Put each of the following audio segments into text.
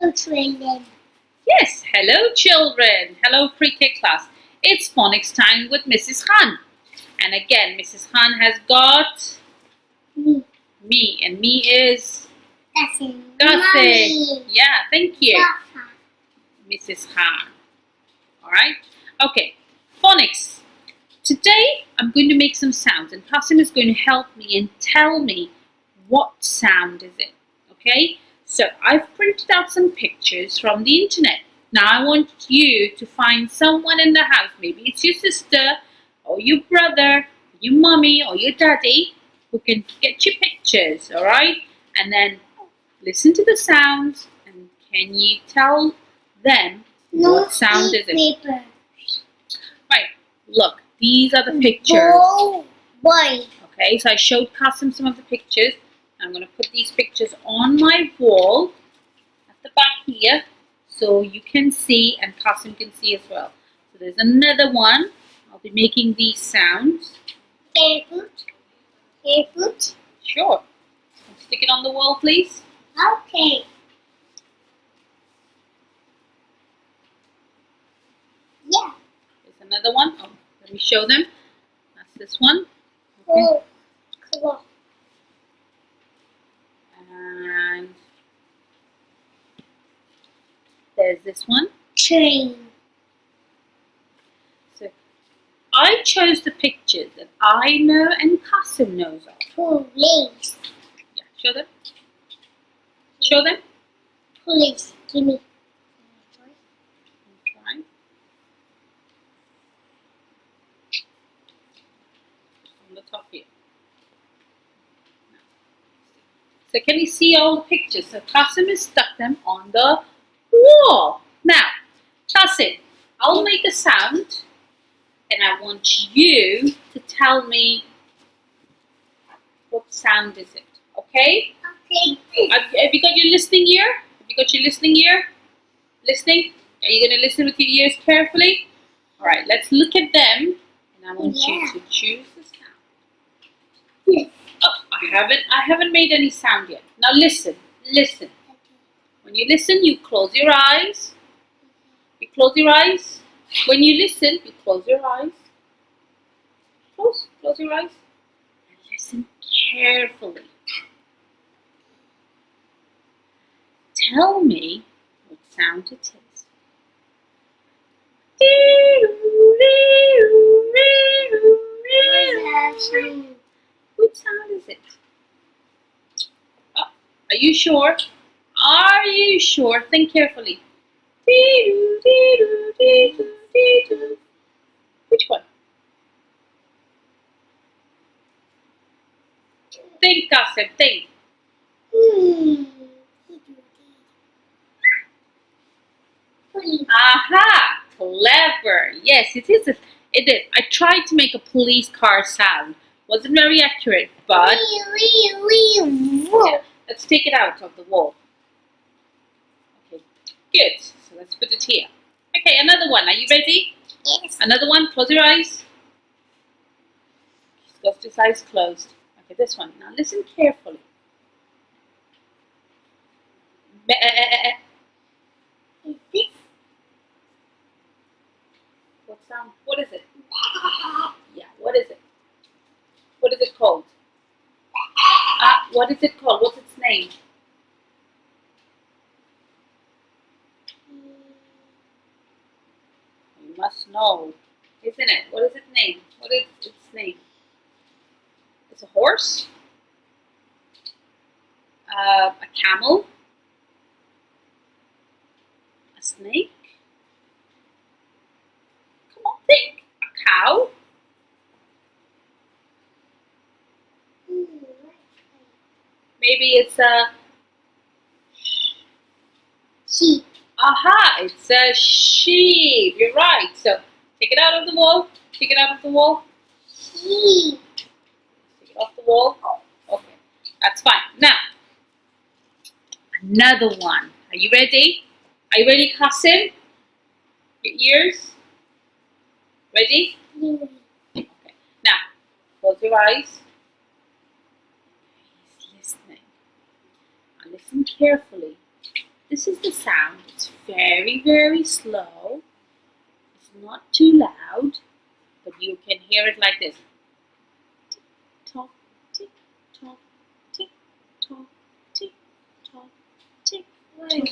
Children. Yes, hello children. Hello pre-K class. It's phonics time with Mrs. Khan. And again, Mrs. Khan has got Me. me. And me is Cousin. Gusset. Yeah, thank you, Papa. Mrs. Khan. Alright? Okay, phonics. Today I'm going to make some sounds and Kasim is going to help me and tell me what sound is it. Okay? So I've printed out some pictures from the internet. Now I want you to find someone in the house. Maybe it's your sister or your brother, your mommy or your daddy who can get you pictures, alright? And then listen to the sounds and can you tell them what sound is it? Paper. Right, look, these are the pictures. Boy. Okay, so I showed Kasim some of the pictures. I'm going to put these pictures on my wall at the back here so you can see and Kasim can see as well. So there's another one. I'll be making these sounds. Careful. Careful. Sure. Stick it on the wall, please. Okay. Yeah. There's another one. Oh, let me show them. That's this one. Okay. Oh, cool. And there's this one. Train. So I chose the pictures that I know and Kasim knows of. Police. Yeah, show them. Show them. Police. Give me. Try. On the top here. So can you see all the pictures? So Kasim has stuck them on the wall. Now, Kasim, I'll make a sound and I want you to tell me what sound is it. Okay? Okay. Have you got your listening ear? Have you got your listening ear? Listening? Are you going to listen with your ears carefully? All right, let's look at them and I want you to choose the sound. Yes. Oh, I haven't made any sound yet. Now listen. When you listen, you close your eyes. You close your eyes. When you listen, you close your eyes. Close your eyes. And listen carefully. Tell me what sound it is. What sound is it? Oh, are you sure? Are you sure? Think carefully. Which one? Think, Kasim, think. Aha! Clever. Yes, it is. It is. I tried to make a police car sound. Wasn't very accurate, but yeah, let's take it out of the wall. Okay, good. So let's put it here. Okay, another one. Are you ready? Yes. Another one. Close your eyes. He's got his eyes closed. Okay, this one. Now listen carefully. Is this? What sound? What is it? Yeah, what is it? What is it called? What is it called? What's its name? You must know, isn't it? What is its name? What is its name? It's a horse? A camel? A snake? Come on, think. A cow? Maybe it's a Sheep. aha, it's a sheep. You're right. So take it out of the wall. Take it out of the wall. Sheep. Take it off the wall. Okay, that's fine. Now, another one. Are you ready? Are you ready, Kasim? Your ears? Ready? Okay. Now, close your eyes. He's listening. Now listen carefully. this is the sound. It's very, very slow. It's not too loud, but you can hear it like this. Tick-tock, tick-tock, tick-tock, tick-tock, tick-tock.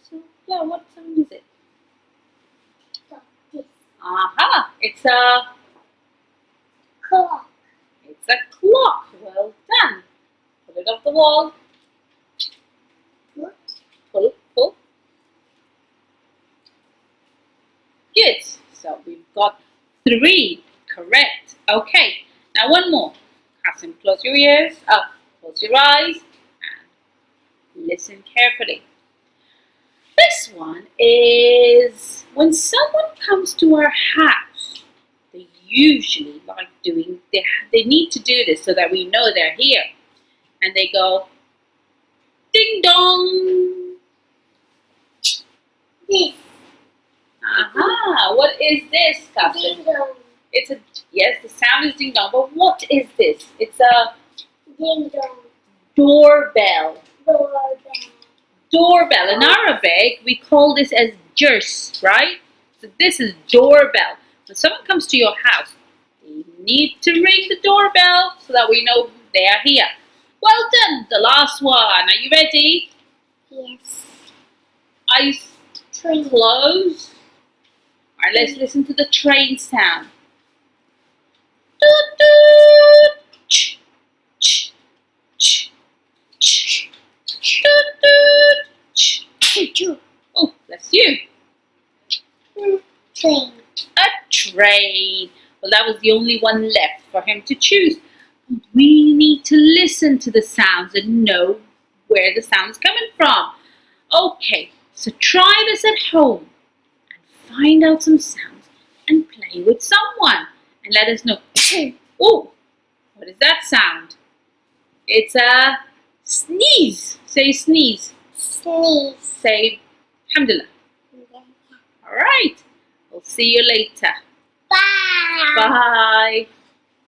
So, yeah, what sound is it? Like this. Aha! It's a Clock. clock. Well done. Put it off the wall. Put. Pull, pull. Good. So we've got 3 correct. Okay. Now one more. Kasim, close your ears. Close your eyes and listen carefully. This one is when someone comes to our house. They usually like doing. They need to do this so that we know they're here. And they go, ding dong. This. Aha, what is this, Kasim? Ding dong. It's yes, the sound is ding dong, but what is this? It's a Ding dong. doorbell. Doorbell. Doorbell. In Arabic, we call this as jers, right? So this is doorbell. When someone comes to your house, they need to ring the doorbell so that we know they are here. Well done. The last one. Are you ready? Yes. Eyes Train. closed. All right, let's listen to the train sound. Toot toot. Ch, ch, ch, ch. Toot toot. Ch. Choo-choo. Oh, bless you. Train. A train. Well, that was the only one left for him to choose. We need to listen to the sounds and know where the sound's coming from. Okay, so try this at home and find out some sounds and play with someone and let us know. Oh, what is that sound? It's a sneeze. Say sneeze. Sneeze. Say alhamdulillah. All right. We'll see you later. Bye. Bye.